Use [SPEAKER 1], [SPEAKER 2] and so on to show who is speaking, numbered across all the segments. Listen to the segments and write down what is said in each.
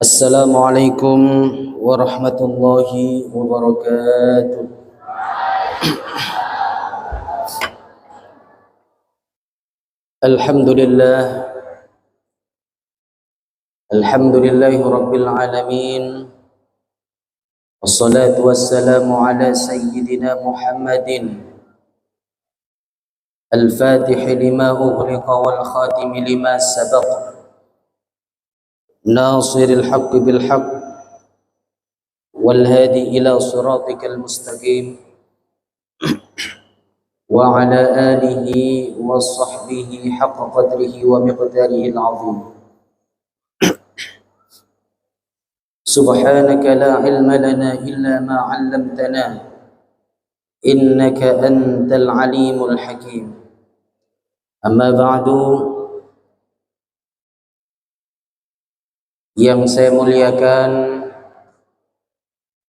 [SPEAKER 1] Assalamualaikum warahmatullahi wabarakatuh. Alhamdulillah, alhamdulillahi rabbil alamin. Wassalatu wassalamu ala sayyidina Muhammadin al-fatih lima ughliqa wal khatim lima sabaq. Nasiril haqqi bil haqq wal hadi ila siratikal mustaqim. وعلى آله وصحبه حق قدره ومقداره العظيم. سبحانك لا علم لنا إلا ما علمتنا إنك أنت العليم الحكيم. أما بعد, yang saya muliakan,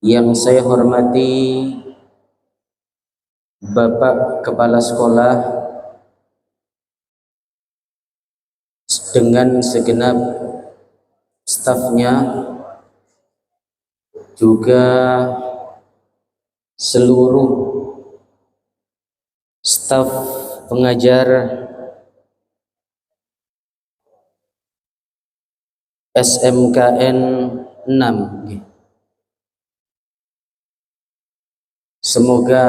[SPEAKER 1] yang saya hormati Bapak Kepala Sekolah dengan segenap stafnya, juga seluruh staf pengajar SMKN 6. Semoga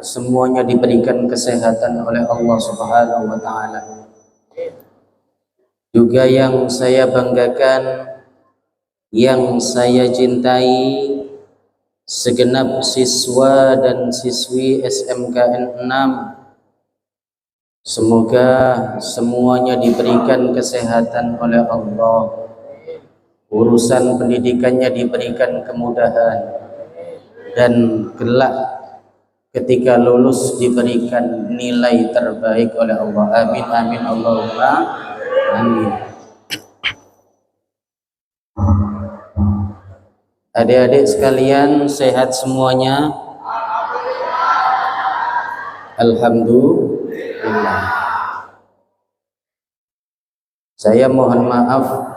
[SPEAKER 1] semuanya diberikan kesehatan oleh Allah Subhanahu wa taala. Juga yang saya banggakan, yang saya cintai, segenap siswa dan siswi SMKN 6. Semoga semuanya diberikan kesehatan oleh Allah. Urusan pendidikannya diberikan kemudahan, dan kelak ketika lulus diberikan nilai terbaik oleh Allah. Amin amin Allahumma amin. Adik-adik sekalian, sehat semuanya? Alhamdulillah. Saya mohon maaf,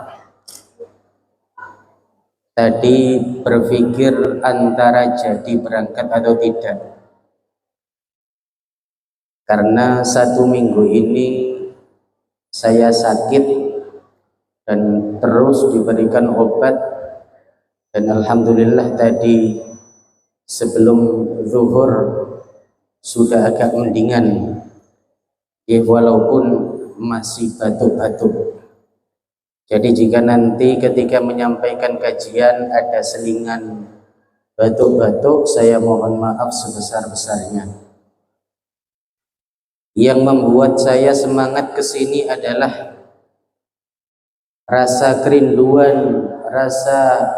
[SPEAKER 1] tadi berpikir antara jadi berangkat atau tidak, karena 1 minggu ini saya sakit dan terus diberikan obat, dan alhamdulillah tadi sebelum zuhur sudah agak mendingan, ya, walaupun masih batuk-batuk. Jadi jika nanti ketika menyampaikan kajian ada selingan batuk-batuk, saya mohon maaf sebesar-besarnya. Yang membuat saya semangat ke sini adalah rasa kerinduan, rasa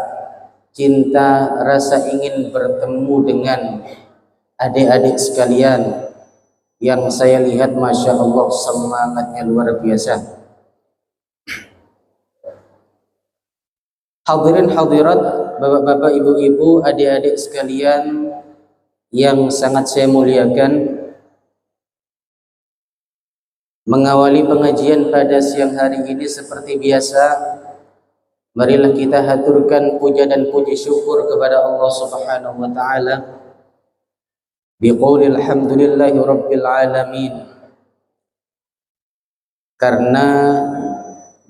[SPEAKER 1] cinta, rasa ingin bertemu dengan adik-adik sekalian yang saya lihat Masya Allah semangatnya luar biasa. Hadirin hadirat, bapak-bapak, ibu-ibu, adik-adik sekalian yang sangat saya muliakan, mengawali pengajian pada siang hari ini seperti biasa, marilah kita haturkan puja dan puji syukur kepada Allah Subhanahu wa taala biqaulil hamdulillahi rabbil alamin. Karena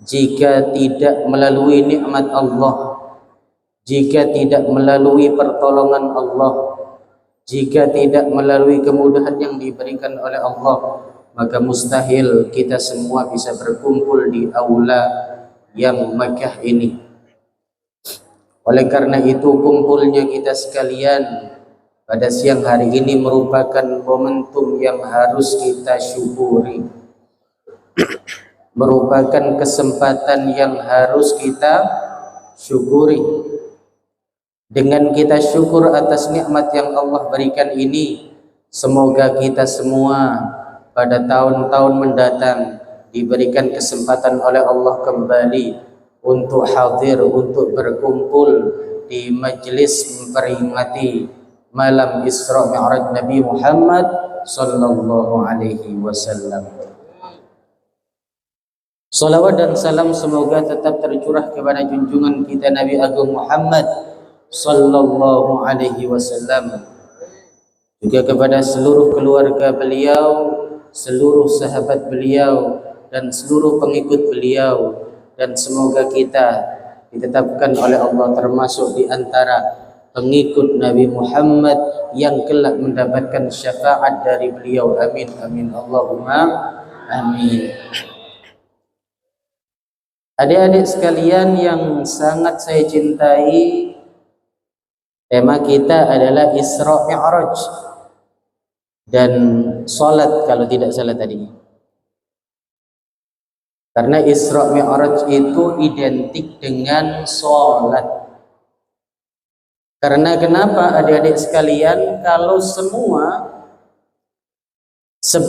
[SPEAKER 1] jika tidak melalui nikmat Allah, jika tidak melalui pertolongan Allah, jika tidak melalui kemudahan yang diberikan oleh Allah, maka mustahil kita semua bisa berkumpul di aula yang megah ini. Oleh karena itu, kumpulnya kita sekalian pada siang hari ini merupakan momentum yang harus kita syukuri, merupakan kesempatan yang harus kita syukuri. Dengan kita syukur atas nikmat yang Allah berikan ini, semoga kita semua pada tahun-tahun mendatang diberikan kesempatan oleh Allah kembali untuk hadir, untuk berkumpul di majelis memperingati malam Isra Mi'raj Nabi Muhammad sallallahu alaihi wasallam. Salawat dan salam semoga tetap tercurah kepada junjungan kita Nabi Agung Muhammad sallallahu alaihi wasallam, juga kepada seluruh keluarga beliau, seluruh sahabat beliau, dan seluruh pengikut beliau, dan semoga kita ditetapkan oleh Allah termasuk di antara pengikut Nabi Muhammad yang kelak mendapatkan syafaat dari beliau. Amin amin Allahumma amin. Adik-adik sekalian yang sangat saya cintai, tema kita adalah Isra Mi'raj dan salat kalau tidak salah tadi. Karena Isra Mi'raj itu identik dengan salat. Karena kenapa adik-adik sekalian? Kalau semua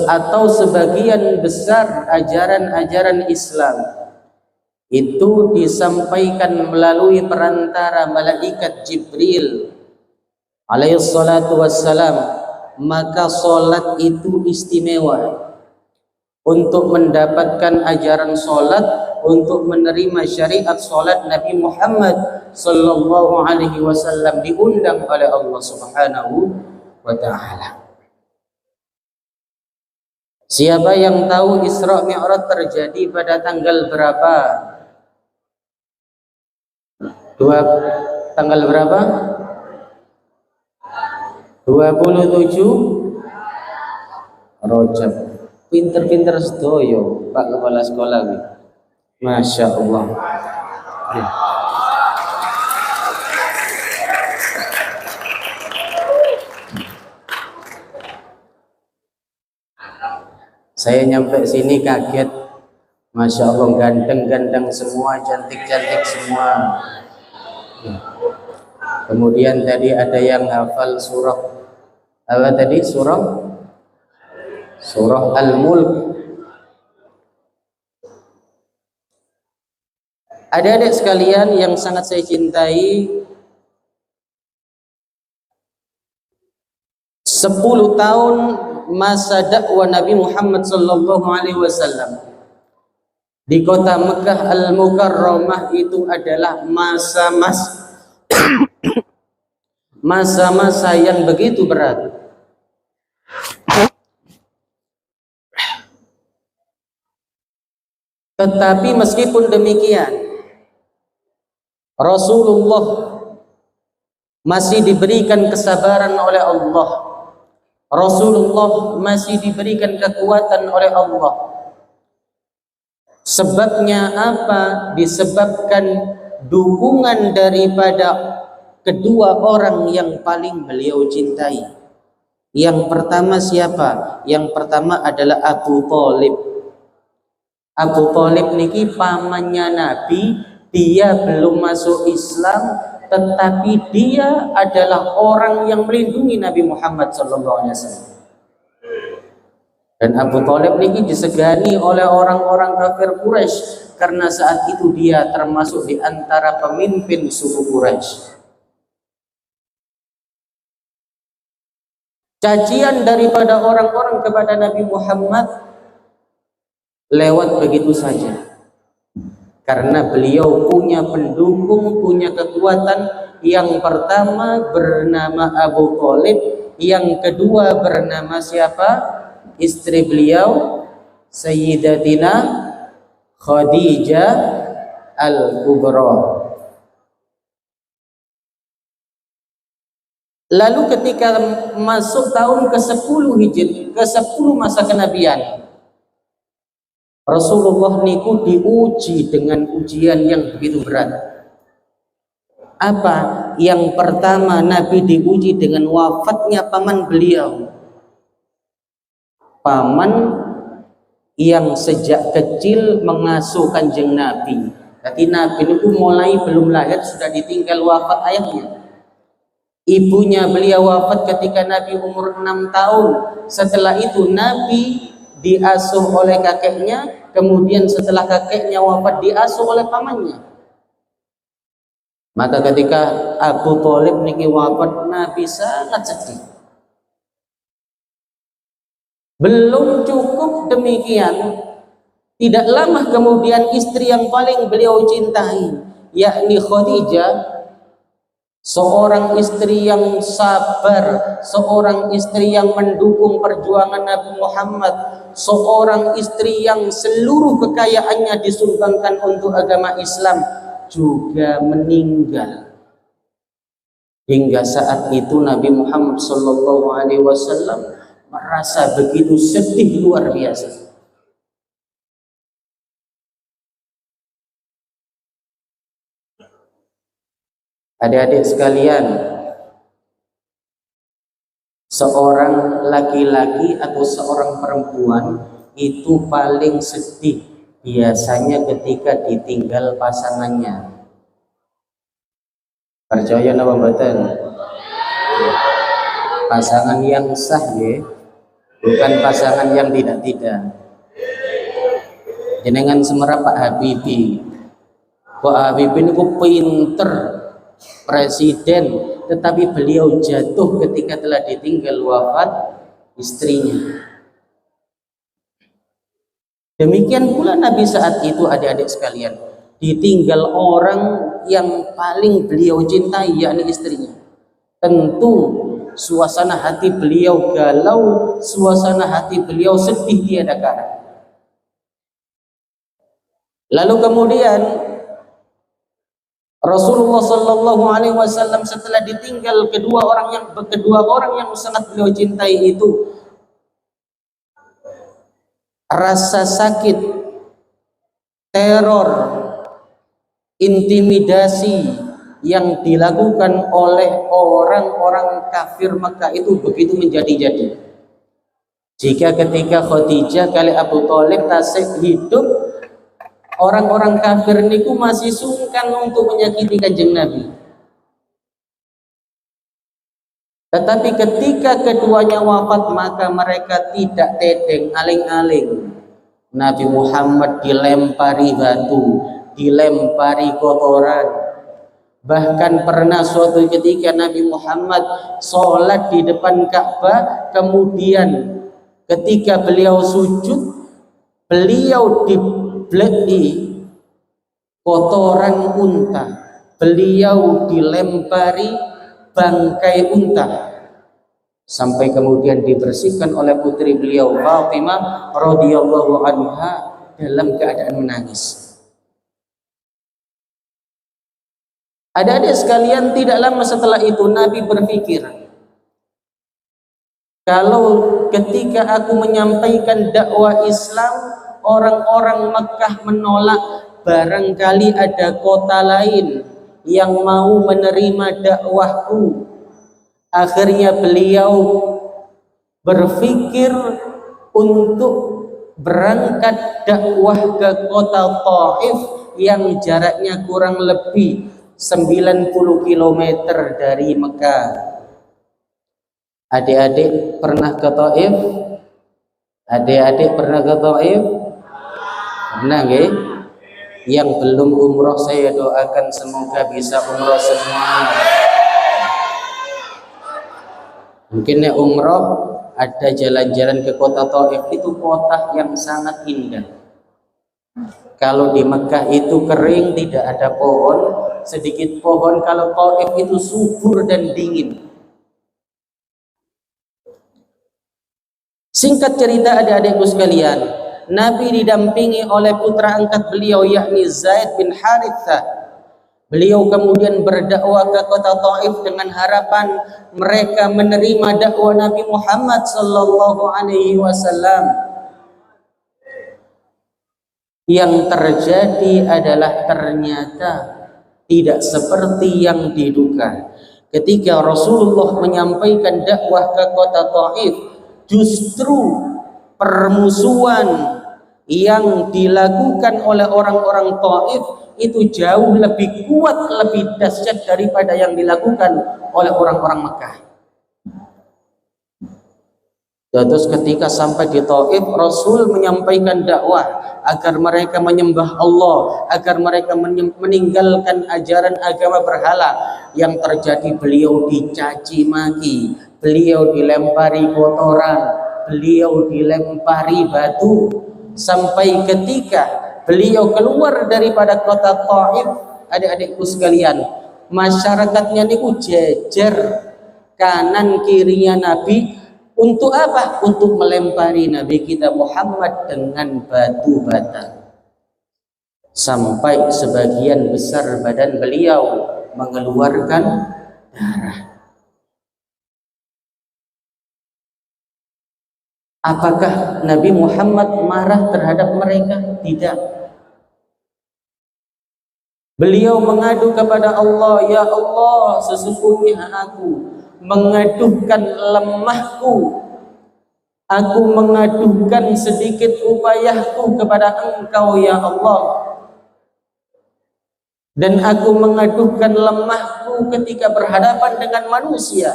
[SPEAKER 1] atau sebagian besar ajaran-ajaran Islam itu disampaikan melalui perantara malaikat Jibril alaihi salatu wassalam, maka salat itu istimewa. Untuk mendapatkan ajaran salat, untuk menerima syariat salat Nabi Muhammad sallallahu alaihi wasallam diundang oleh Allah Subhanahu wa taala. Siapa yang tahu Isra Mi'raj terjadi pada tanggal berapa? Tanggal berapa? 27 Rajab. Pinter-pinter sedoyo Pak Kepala Sekolah nih. Masya Allah. Saya nyampe sini kaget. Masya Allah, ganteng-ganteng semua, cantik-cantik semua. Kemudian tadi ada yang hafal surah apa tadi? Surah Al-Mulk. Adik-adik sekalian yang sangat saya cintai, 10 tahun masa dakwah Nabi Muhammad sallallahu alaihi wasallam di kota Mekah Al-Mukarramah itu adalah masa-masa yang begitu berat. Tetapi meskipun demikian, Rasulullah masih diberikan kesabaran oleh Allah. Rasulullah masih diberikan kekuatan oleh Allah. Sebabnya apa? Disebabkan dukungan daripada kedua orang yang paling beliau cintai. Yang pertama siapa? Yang pertama adalah Abu Thalib. Abu Thalib niki pamannya Nabi, dia belum masuk Islam, tetapi dia adalah orang yang melindungi Nabi Muhammad sallallahu alaihi wasallam. Dan Abu Thalib niki disegani oleh orang-orang kafir Quraisy karena saat itu dia termasuk di antara pemimpin suku Quraisy. Cacian daripada orang-orang kepada Nabi Muhammad lewat begitu saja. Karena beliau punya pendukung, punya kekuatan. Yang pertama bernama Abu Thalib, yang kedua bernama siapa? Istri beliau Sayyidatina Khadijah Al-Kubra. Lalu ketika masuk tahun ke-10 Hijri, ke-10 masa kenabian, Rasulullah niku diuji dengan ujian yang begitu berat. Apa? Yang pertama, Nabi diuji dengan wafatnya paman beliau. Paman yang sejak kecil mengasuh Kanjeng Nabi. Jadi Nabi itu mulai belum lahir sudah ditinggal wafat ayahnya. Ibunya beliau wafat ketika Nabi umur 6 tahun. Setelah itu Nabi diasuh oleh kakeknya, kemudian setelah kakeknya wafat diasuh oleh pamannya. Maka ketika Abu Thalib niki wafat, Nabi sangat sedih. Belum cukup demikian, Tidak lama kemudian istri yang paling beliau cintai, yakni Khadijah, seorang istri yang sabar, seorang istri yang mendukung perjuangan Nabi Muhammad, seorang istri yang seluruh kekayaannya disumbangkan untuk agama Islam, juga meninggal. Hingga saat itu Nabi Muhammad SAW merasa begitu sedih luar biasa. Adik-adik sekalian, seorang laki-laki atau seorang perempuan itu paling sedih biasanya ketika ditinggal pasangannya. Percaya napa mboten? Pasangan yang sah ya, bukan pasangan yang tidak. Jenengan semerap Pak Habibie. Pak Habibie ini kok pinter presiden, tetapi beliau jatuh ketika telah ditinggal wafat istrinya. Demikian pula Nabi saat itu, adik-adik sekalian, ditinggal orang yang paling beliau cintai, yakni istrinya. Tentu suasana hati beliau galau, suasana hati beliau sedih tiada kara. Lalu kemudian Rasulullah Sallallahu Alaihi Wasallam setelah ditinggal kedua orang yang sangat beliau cintai itu, rasa sakit, teror, intimidasi yang dilakukan oleh orang-orang kafir Makkah itu begitu menjadi-jadi. Jika ketika Khadijah kali Abu Thalib tasik hidup, orang-orang kafir niku masih sungkan untuk menyakiti Kanjeng Nabi. Tetapi ketika keduanya wafat, maka mereka tidak tedeng aling-aling. Nabi Muhammad dilempari batu, dilempari kotoran. Bahkan pernah suatu ketika Nabi Muhammad sholat di depan Ka'bah, kemudian ketika beliau sujud, beliau dibelai kotoran unta, beliau dilempari bangkai unta, sampai kemudian dibersihkan oleh putri beliau Fatimah radhiyallahu anha dalam keadaan menangis. Adik-adik sekalian, tidak lama setelah itu Nabi berpikir, kalau ketika aku menyampaikan dakwah Islam, orang-orang Mekah menolak, barangkali ada kota lain yang mau menerima dakwahku. Akhirnya beliau berpikir untuk berangkat dakwah ke kota Thaif yang jaraknya kurang lebih 90 km dari Mekah. Adik-adik pernah ke Thaif? Adik-adik pernah ke Thaif? Pernah nggih? Yang belum umroh saya doakan semoga bisa umroh semua. Mungkin ya umroh ada jalan-jalan ke kota Thaif, itu kota yang sangat indah. Kalau di Mekah itu kering, tidak ada pohon, sedikit pohon. Kalau Thaif itu subur dan dingin. Singkat cerita adik-adikku sekalian, Nabi didampingi oleh putra angkat beliau yakni Zaid bin Harithah. Beliau kemudian berdakwah ke kota Thaif dengan harapan mereka menerima dakwah Nabi Muhammad sallallahu alaihi wasallam. Yang terjadi adalah ternyata tidak seperti yang diduga. Ketika Rasulullah menyampaikan dakwah ke kota Thaif, justru permusuhan yang dilakukan oleh orang-orang Thaif itu jauh lebih kuat, lebih dahsyat daripada yang dilakukan oleh orang-orang Mekah. Terus ketika sampai di Thaif, Rasul menyampaikan dakwah agar mereka menyembah Allah, agar mereka meninggalkan ajaran agama berhala. Yang terjadi beliau dicaci maki, beliau dilempari kotoran, beliau dilempari batu. sampai ketika beliau keluar daripada kota Taif, adik-adikku sekalian, masyarakatnya niku jejer kanan kirinya Nabi. Untuk apa? Untuk melempari Nabi kita Muhammad dengan batu bata. Sampai sebagian besar badan beliau mengeluarkan darah. Apakah Nabi Muhammad marah terhadap mereka? Tidak. Beliau mengadu kepada Allah, ya Allah, sesungguhnya aku mengadukan lemahku, aku mengadukan sedikit upayahku kepada Engkau ya Allah, dan aku mengadukan lemahku ketika berhadapan dengan manusia.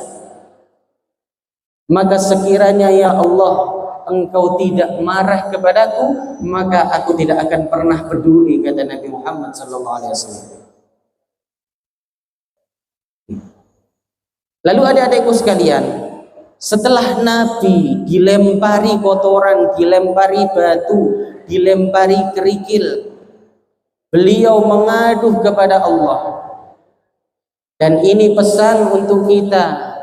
[SPEAKER 1] Maka sekiranya ya Allah Engkau tidak marah kepadaku, maka aku tidak akan pernah peduli, kata Nabi Muhammad SAW. Lalu adik-adikku sekalian, setelah Nabi dilempari kotoran, dilempari batu, dilempari kerikil, beliau mengaduh kepada Allah. Dan ini pesan untuk kita.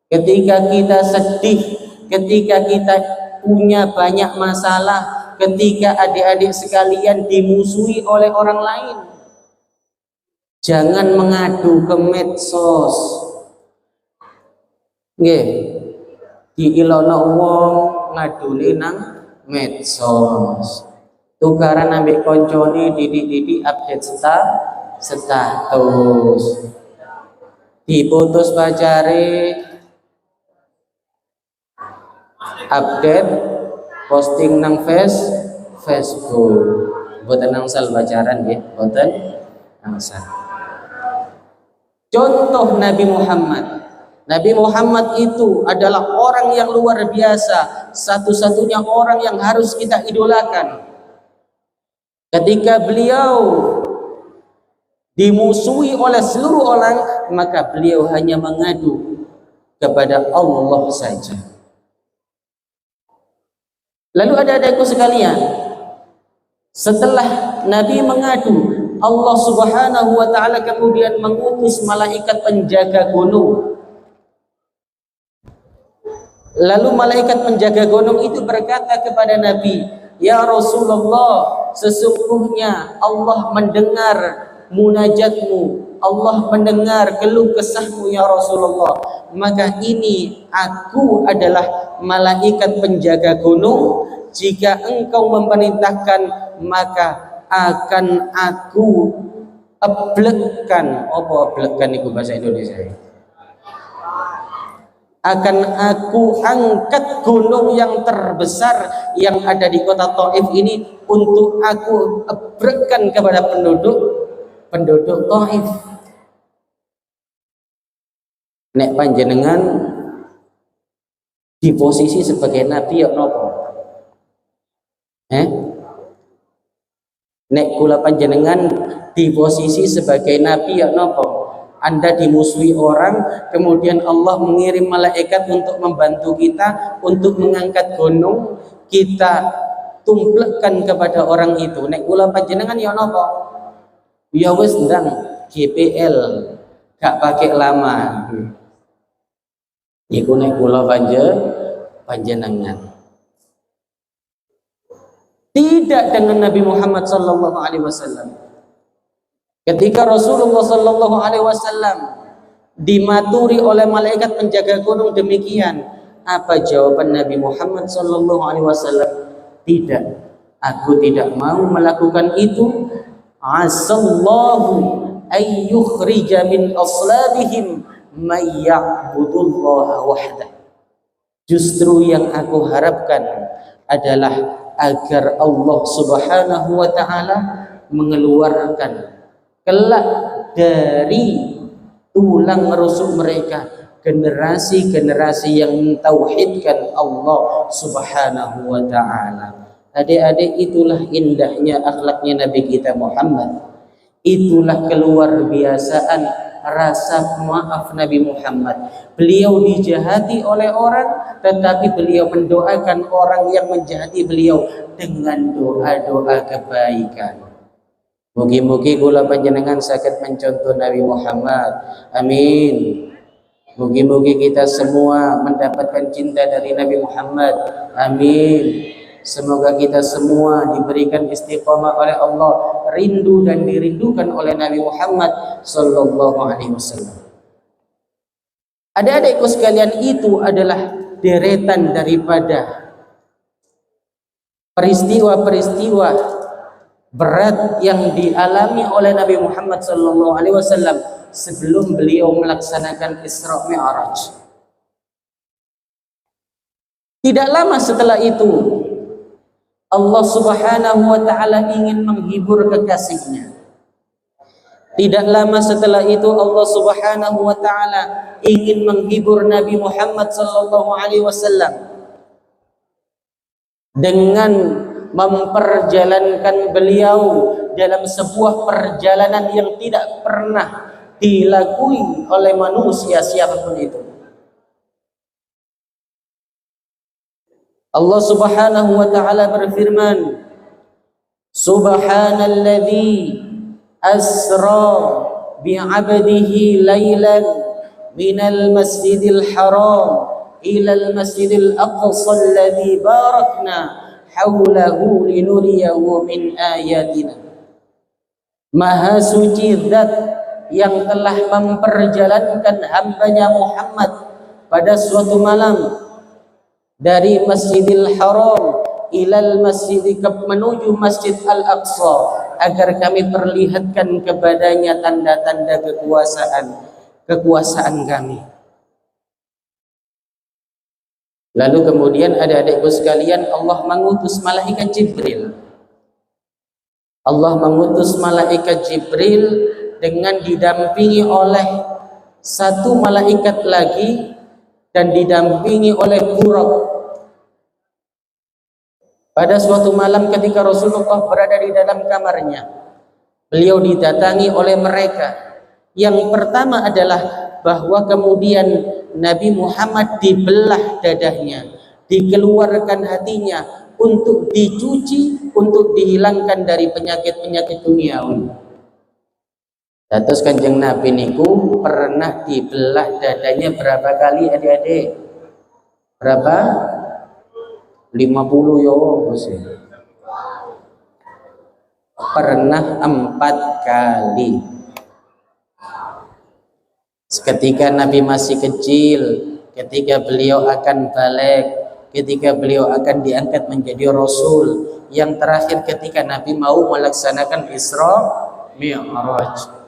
[SPEAKER 1] Ketika kita sedih, ketika kita punya banyak masalah, ketika adik-adik sekalian dimusuhi oleh orang lain, jangan mengadu ke medsos. Nggih, diilono wong ngadune nang medsos. Tukaran ambek koncone didik-didik update status. Diputus pacare update posting nang Facebook. Boten nangsal pacaran nggih, boten nangsal. Contoh Nabi Muhammad. Nabi Muhammad itu adalah orang yang luar biasa, satu-satunya orang yang harus kita idolakan. Ketika beliau dimusuhi oleh seluruh orang, maka beliau hanya mengadu kepada Allah saja. Lalu adik-adikku sekalian, setelah Nabi mengadu, Allah Subhanahu wa ta'ala kemudian mengutus malaikat penjaga gunung. Lalu malaikat penjaga gunung itu berkata kepada Nabi, ya Rasulullah, sesungguhnya Allah mendengar munajatmu, Allah mendengar keluh kesahmu ya Rasulullah. Maka ini aku adalah malaikat penjaga gunung. Jika engkau memerintahkan, maka akan aku ablekkan. Apa ablekkan itu bahasa Indonesia? Akan aku angkat gunung yang terbesar yang ada di kota Taif ini untuk aku berikan kepada penduduk Taif. Nek panjenengan di posisi sebagai nabi ya nopo? Nek kula panjenengan di posisi sebagai nabi ya nopo? Anda dimusuhi orang, kemudian Allah mengirim malaikat untuk membantu kita, untuk mengangkat gunung, kita tumplekkan kepada orang itu. Nek kula panjenengan ya napa? Ya wis ndang GPL, gak pakai lama. Iku nek kula panjenengan. Tidak dengan Nabi Muhammad sallallahu alaihi wasallam. Ketika Rasulullah sallallahu alaihi wasallam dimaturi oleh malaikat penjaga gunung demikian, apa jawaban Nabi Muhammad sallallahu alaihi wasallam? Tidak, aku tidak mau melakukan itu. Asallahu ay yukhrija min aslabihim may ya'budullaha wahdah. Justru yang aku harapkan adalah agar Allah Subhanahu wa taala mengeluarkan kelak dari tulang rusuk mereka generasi-generasi yang mentauhidkan Allah Subhanahu wa ta'ala. Adik-adik, itulah indahnya akhlaknya Nabi kita Muhammad. Itulah keluar biasaan rasa maaf Nabi Muhammad. Beliau dijahati oleh orang, tetapi beliau mendoakan orang yang menjahati beliau dengan doa-doa kebaikan. Mugi-mugi kula panjenengan saged mencontoh Nabi Muhammad. Amin. Mugi-mugi kita semua mendapatkan cinta dari Nabi Muhammad. Amin. Semoga kita semua diberikan istiqamah oleh Allah, rindu dan dirindukan oleh Nabi Muhammad sallallahu alaihi wasallam. Adik-adikku sekalian, itu adalah deretan daripada peristiwa-peristiwa berat yang dialami oleh Nabi Muhammad sallallahu alaihi wasallam sebelum beliau melaksanakan Isra Mi'raj. Tidak lama setelah itu Allah Subhanahu wa taala ingin menghibur kekasihnya. Tidak lama setelah itu Allah Subhanahu wa taala ingin menghibur Nabi Muhammad sallallahu alaihi wasallam dengan memperjalankan beliau dalam sebuah perjalanan yang tidak pernah dilakui oleh manusia siapapun itu. Allah Subhanahu wa taala berfirman, Subhanalladzi asra bi'abdihi lailan minal masjidil haram ilal masjidil aqsa alladzi barakna haulahu linuriyahu min ayatina. Maha suci zat yang telah memperjalankan hambanya Muhammad pada suatu malam dari Masjidil Haram ilal masjid menuju Masjid Al-Aqsa agar kami perlihatkan kepadanya tanda-tanda kekuasaan kami. Lalu kemudian adik-adikku sekalian, Allah mengutus malaikat Jibril. Allah mengutus malaikat Jibril dengan didampingi oleh satu malaikat lagi dan didampingi oleh Buraq. Pada suatu malam ketika Rasulullah berada di dalam kamarnya, beliau didatangi oleh mereka. Yang pertama adalah bahwa kemudian Nabi Muhammad dibelah dadahnya, dikeluarkan hatinya untuk dicuci, untuk dihilangkan dari penyakit-penyakit duniawi. Terus Kanjeng Nabi niku pernah dibelah dadanya berapa kali adik-adik? Berapa? 50 yo Bos. Pernah 4 kali. Ketika Nabi masih kecil, ketika beliau akan balik, ketika beliau akan diangkat menjadi Rasul, yang terakhir ketika Nabi mau melaksanakan Isra Mi'raj.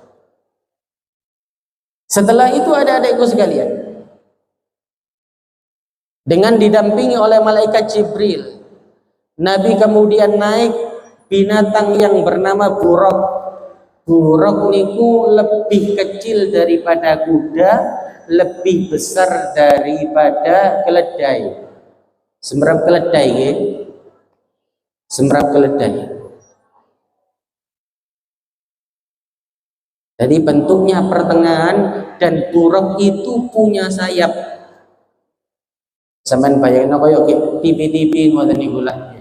[SPEAKER 1] Setelah itu ada adikku sekalian, dengan didampingi oleh malaikat Jibril, Nabi kemudian naik binatang yang bernama Buraq. Buraq niku lebih kecil daripada kuda, lebih besar daripada keledai. Semrap keledai ya? Semrap keledai. Jadi bentuknya pertengahan dan Buraq itu punya sayap. Sampeyan bayangno koyo TV-TV ngoten niku lah.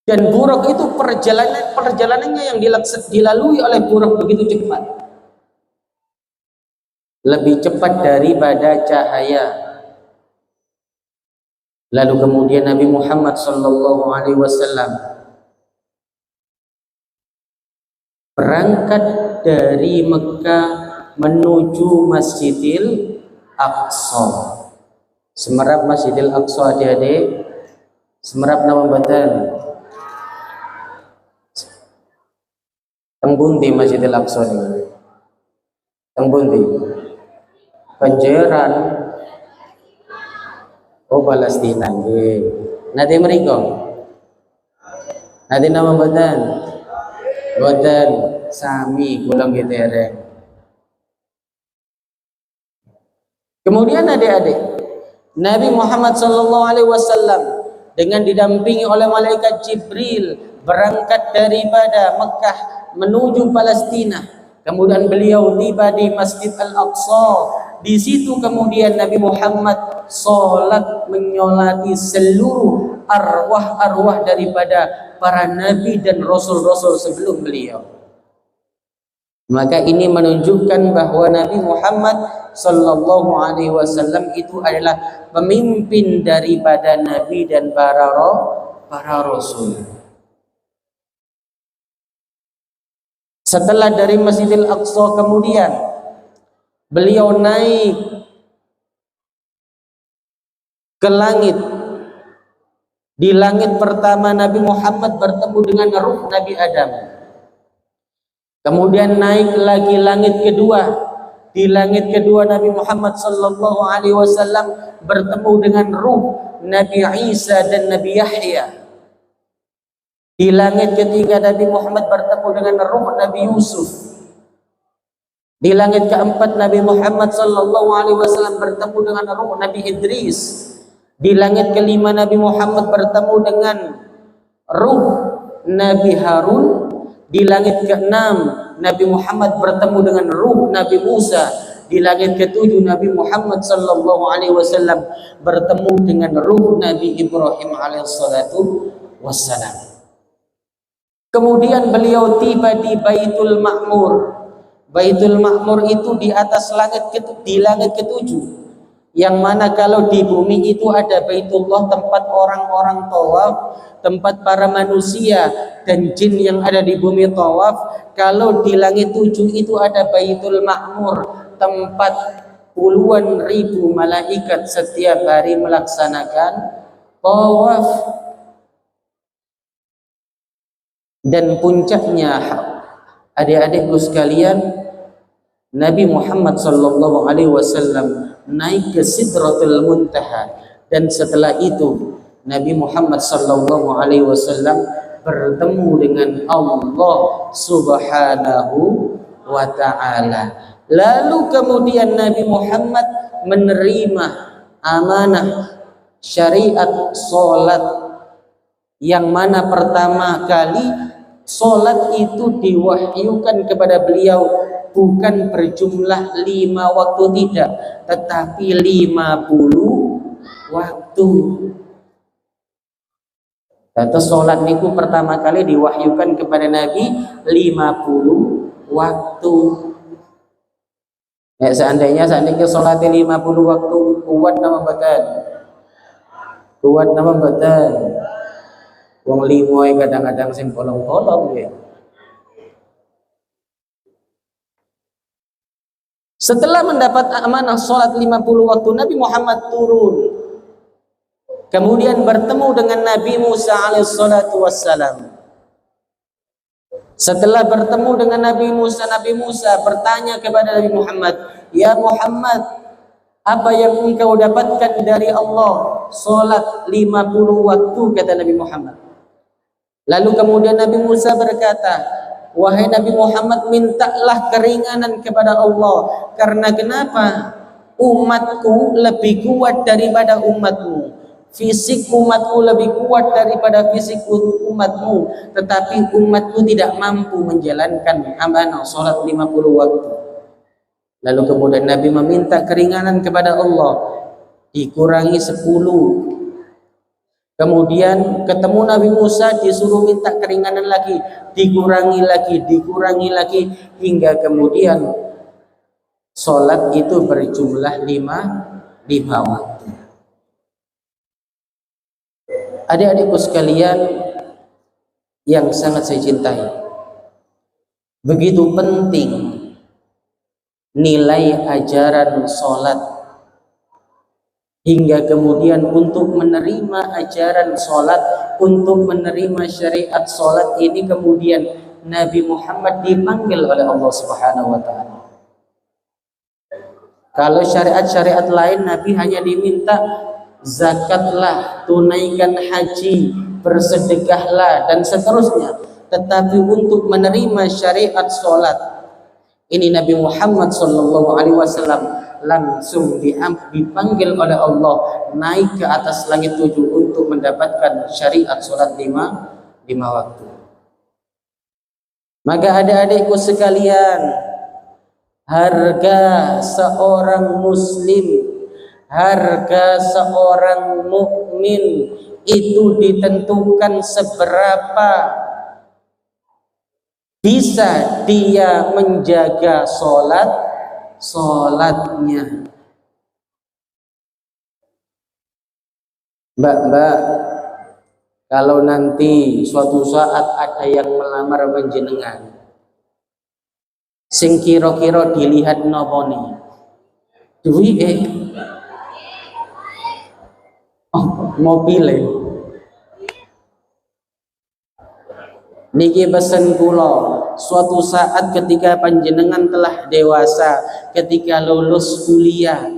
[SPEAKER 1] Dan Buraq itu perjalanannya yang dilalui oleh Buraq begitu cepat. Lebih cepat daripada cahaya. Lalu kemudian Nabi Muhammad sallallahu alaihi wasallam berangkat dari Mekah menuju Masjidil Aqsa. Semerap Masjidil Aqsa adik-adik. Semerap nama badan. Tengbundi Masjidil Aqsa ini. Tengbundi. Panjeran. Oh Palestina nggih. Nanti mriko. Nanti nama badan. Badan sami kula nggih dereng. Kemudian adik-adik, Nabi Muhammad sallallahu alaihi wasallam dengan didampingi oleh malaikat Jibril berangkat daripada Mekah menuju Palestina. Kemudian beliau tiba di Masjid Al-Aqsa. Di situ kemudian Nabi Muhammad sholat menyolati seluruh arwah-arwah daripada para nabi dan rasul-rasul sebelum beliau. Maka ini menunjukkan bahwa Nabi Muhammad sallallahu alaihi wasallam itu adalah pemimpin daripada nabi dan para rasul. Setelah dari Masjidil Aqsa kemudian beliau naik ke langit. Di langit pertama Nabi Muhammad bertemu dengan ruh Nabi Adam. Kemudian naik lagi langit kedua. Di langit kedua Nabi Muhammad sallallahu alaihi wasallam bertemu dengan ruh Nabi Isa dan Nabi Yahya. Di langit ketiga Nabi Muhammad bertemu dengan ruh Nabi Yusuf. Di langit keempat Nabi Muhammad sallallahu alaihi wasallam bertemu dengan ruh Nabi Idris. Di langit kelima Nabi Muhammad bertemu dengan ruh Nabi Harun. Di langit keenam Nabi Muhammad bertemu dengan ruh Nabi Musa. Di langit ketujuh Nabi Muhammad sallallahu alaihi wasallam bertemu dengan ruh Nabi Ibrahim alaihissalatu wassalam. Kemudian beliau tiba di Baitul Ma'mur. Baitul Ma'mur itu di atas langit di langit ketujuh. Yang mana kalau di bumi itu ada Baitullah, tempat orang-orang tawaf, tempat para manusia dan jin yang ada di bumi tawaf. Kalau di langit tujuh itu ada Baitul Ma'mur, tempat puluhan ribu malaikat setiap hari melaksanakan tawaf. Dan puncaknya, adik-adikku sekalian, Nabi Muhammad sallallahu alaihi wasallam naik ke Sidratul Muntaha, dan setelah itu Nabi Muhammad sallallahu alaihi wasallam bertemu dengan Allah Subhanahu wa taala. Lalu kemudian Nabi Muhammad menerima amanah syariat salat, yang mana pertama kali salat itu diwahyukan kepada beliau bukan berjumlah 5 waktu, tidak, tetapi 50 waktu. Atau salat niku pertama kali diwahyukan kepada Nabi 50 waktu. Ya, seandainya salatnya 50 waktu kuat nama badan. Kuat nama badan. Wong limoy kadang-kadang sing bolong-bolong ya. Setelah mendapat amanah salat 50 waktu, Nabi Muhammad turun. Kemudian bertemu dengan Nabi Musa alaihissalatu wassalam. Setelah bertemu dengan Nabi Musa bertanya kepada Nabi Muhammad, "Ya Muhammad, apa yang engkau dapatkan dari Allah?" "Salat 50 waktu," kata Nabi Muhammad. Lalu kemudian Nabi Musa berkata, "Wahai Nabi Muhammad, mintalah keringanan kepada Allah. Karena kenapa? Umatku lebih kuat daripada umatmu. Fisik umatku lebih kuat daripada fisik umatmu. Tetapi umatku tidak mampu menjalankan amanah salat 50 waktu." Lalu kemudian Nabi meminta keringanan kepada Allah, dikurangi 10. Kemudian ketemu Nabi Musa, disuruh minta keringanan lagi, dikurangi lagi, hingga kemudian sholat itu berjumlah 5 waktu. Adik-adikku sekalian yang sangat saya cintai, begitu penting nilai ajaran sholat, hingga kemudian untuk menerima ajaran sholat, untuk menerima syariat sholat ini kemudian Nabi Muhammad dipanggil oleh Allah Subhanahu wa ta'ala. Kalau syariat-syariat lain Nabi hanya diminta zakatlah, tunaikan haji, bersedekahlah dan seterusnya. Tetapi untuk menerima syariat sholat ini Nabi Muhammad sallallahu alaihi wasallam langsung dipanggil oleh Allah naik ke atas langit 7 untuk mendapatkan syariat sholat 5 waktu. Maka adik-adikku sekalian, Harga seorang muslim, harga seorang mukmin itu ditentukan seberapa bisa dia menjaga sholatnya. Mbak, kalau nanti suatu saat ada yang melamar panjenengan, sing kira-kira dilihat napa ni? Duwike. Mobile. Niki pesen kula, suatu saat ketika panjenengan telah dewasa, ketika lulus kuliah,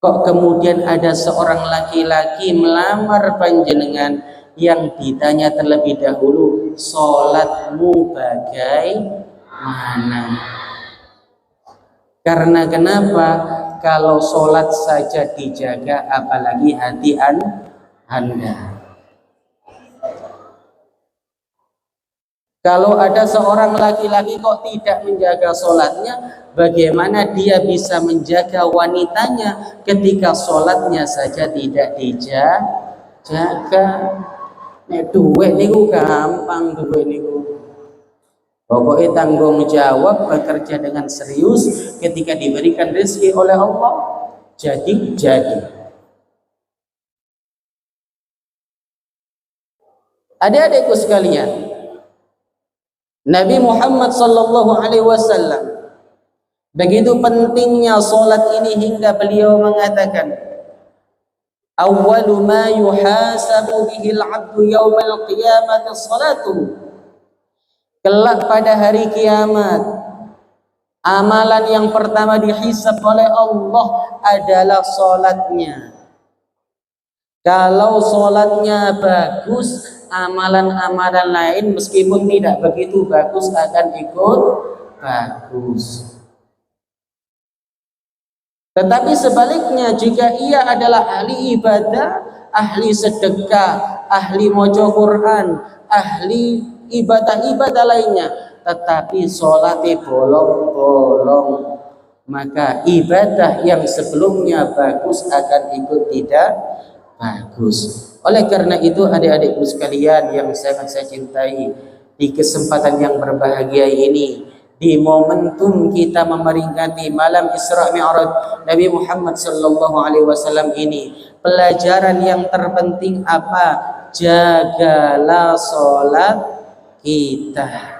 [SPEAKER 1] kok kemudian ada seorang laki-laki melamar panjenengan, yang ditanya terlebih dahulu, sholatmu bagaimana? Karena kenapa? Kalau sholat saja dijaga, apalagi hati Anda. Kalau ada seorang laki-laki kok tidak menjaga sholatnya, bagaimana dia bisa menjaga wanitanya ketika sholatnya saja tidak dijaga? Duit niku gampang, duit niku. Pokoknya tanggung jawab, bekerja dengan serius, ketika diberikan rezeki oleh Allah, jadi. Adik-adikku sekalian, Nabi Muhammad sallallahu alaihi wasallam begitu pentingnya salat ini hingga beliau mengatakan, awwalu ma yuhasabu bihi al-'abdu yaumal qiyamati salatu. Kelak pada hari kiamat, amalan yang pertama dihisab oleh Allah adalah salatnya. Kalau salatnya bagus, amalan-amalan lain meskipun tidak begitu bagus akan ikut bagus. Tetapi sebaliknya, jika ia adalah ahli ibadah, ahli sedekah, ahli maca Quran, ahli ibadah-ibadah lainnya, tetapi sholatnya bolong-bolong, maka ibadah yang sebelumnya bagus akan ikut tidak bagus. Oleh karena itu, adik-adikku sekalian yang sangat saya cintai, di kesempatan yang berbahagia ini, di momentum kita memperingati malam Isra Mi'raj Nabi Muhammad sallallahu alaihi wasallam ini, pelajaran yang terpenting apa? Jagalah sholat kita.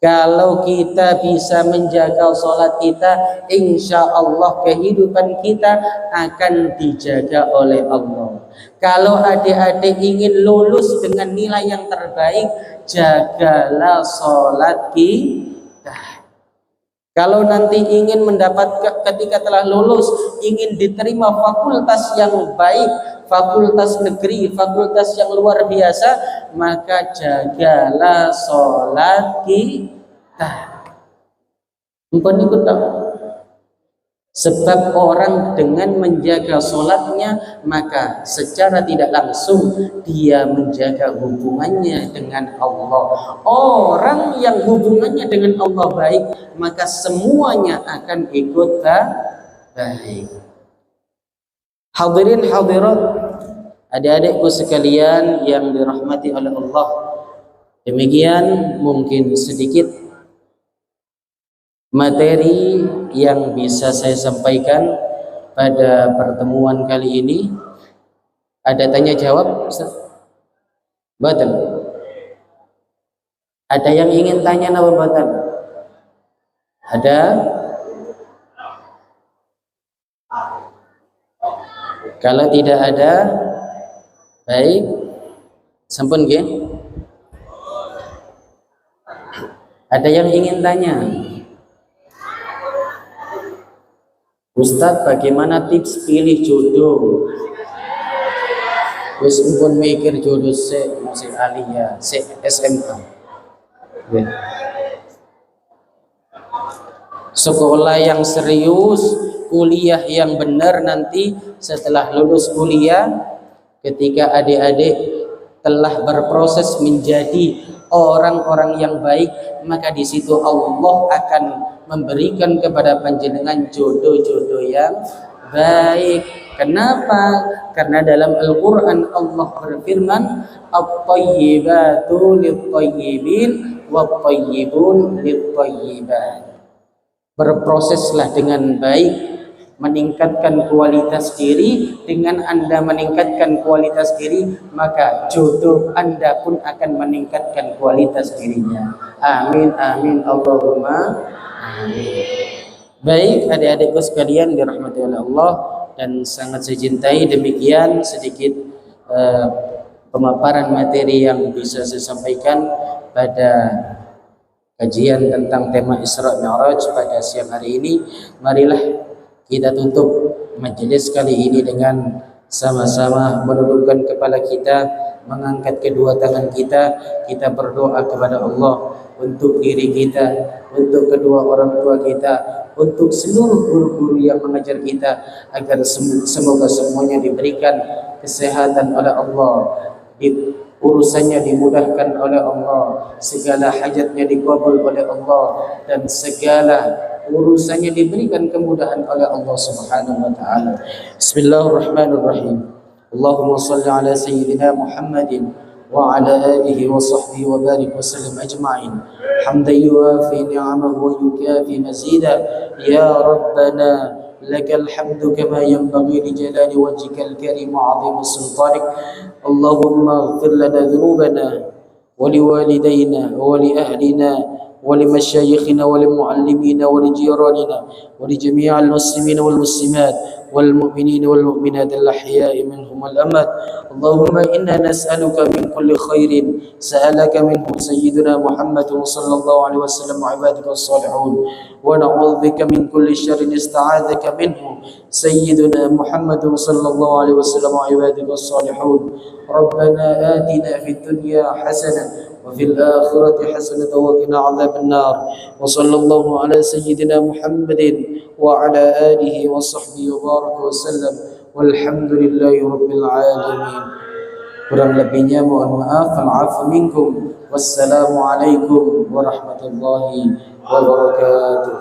[SPEAKER 1] Kalau kita bisa menjaga sholat kita, insya Allah kehidupan kita akan dijaga oleh Allah. Kalau adik-adik ingin lulus dengan nilai yang terbaik, jagalah sholat kita. Kalau nanti ingin mendapat, ketika telah lulus, ingin diterima fakultas yang baik, fakultas negeri, fakultas yang luar biasa, maka jagalah sholat kita. Mpun ikut tak? Sebab orang dengan menjaga sholatnya, maka secara tidak langsung dia menjaga hubungannya dengan Allah. Orang yang hubungannya dengan Allah baik, maka semuanya akan ikut baik. Hadirin hadirat, adik-adikku sekalian yang dirahmati oleh Allah, demikian mungkin sedikit materi yang bisa saya sampaikan pada pertemuan kali ini. Ada tanya jawab, Ustaz? Betul. Ada yang ingin tanya apa betul? Ada? Kalau tidak ada, baik, sampun nggih. Ada yang ingin tanya? Ustadz, bagaimana tips pilih jodoh? Wis pun mikir jodoh masih alia, SMA. Sekolah yang serius, kuliah yang benar nanti setelah lulus kuliah, ketika adik-adik telah berproses menjadi orang-orang yang baik, maka di situ Allah akan memberikan kepada panjenengan jodoh-jodoh yang baik. Kenapa? Karena dalam Al-Quran Allah berfirman, at-tayyibatu lit-tayyibin wat-tayyibun lit-tayyibat. Berproseslah dengan baik, meningkatkan kualitas diri. Dengan Anda meningkatkan kualitas diri, maka jodoh Anda pun akan meningkatkan kualitas dirinya. Amin, amin, Allahumma amin. Baik, adik-adikku sekalian dirahmati oleh Allah dan sangat saya cintai, demikian sedikit pemaparan materi yang bisa saya sampaikan pada kajian tentang tema Isra Mi'raj pada siang hari ini. Marilah kita tutup majelis kali ini dengan sama-sama menundukkan kepala kita, mengangkat kedua tangan kita, kita berdoa kepada Allah untuk diri kita, untuk kedua orang tua kita, untuk seluruh guru-guru yang mengajar kita, agar semoga semuanya diberikan kesehatan oleh Allah, urusannya dimudahkan oleh Allah, segala hajatnya dikabul oleh Allah, dan segala urusannya diberikan kemudahan oleh Allah Subhanahu wa taala. Bismillahirrahmanirrahim. Allahumma shalli ala sayyidina Muhammadin wa ala alihi wa sahbihi wa barik wa sallim ajma'in. Hamdan yuwafi ni'amahu wa yukafi mazida. Ya Rabbana lakal hamdu kama yanbaghi li jalali wajhika al-karim wa 'azimi sultanik. Allahumma ighfir lana dhunubana wa liwalidayna wa li ahlina ولمشايخنا ولمعلمينا ولجيراننا ولجميع المسلمين والمسلمات والمؤمنين والمؤمنات الأحياء منهم والأموات. اللهم إنا نسألك من كل خير سألك منه سيدنا محمد صلى الله عليه وسلم وعبادك الصالحون، ونعوذ بك من كل شر استعاذك منه سيدنا محمد صلى الله عليه وسلم وعبادك الصالحون. ربنا آتنا في الدنيا حسنة وفي الآخرة حسنة وقنا عذاب النار. وصلى الله على سيدنا محمد وعلى آله وصحبه وبارك وسلم والحمد لله رب العالمين. Kurang lebihnya mohon maaf. Al-'afwu minkum. Wassalamualaikum warahmatullahi wabarakatuh.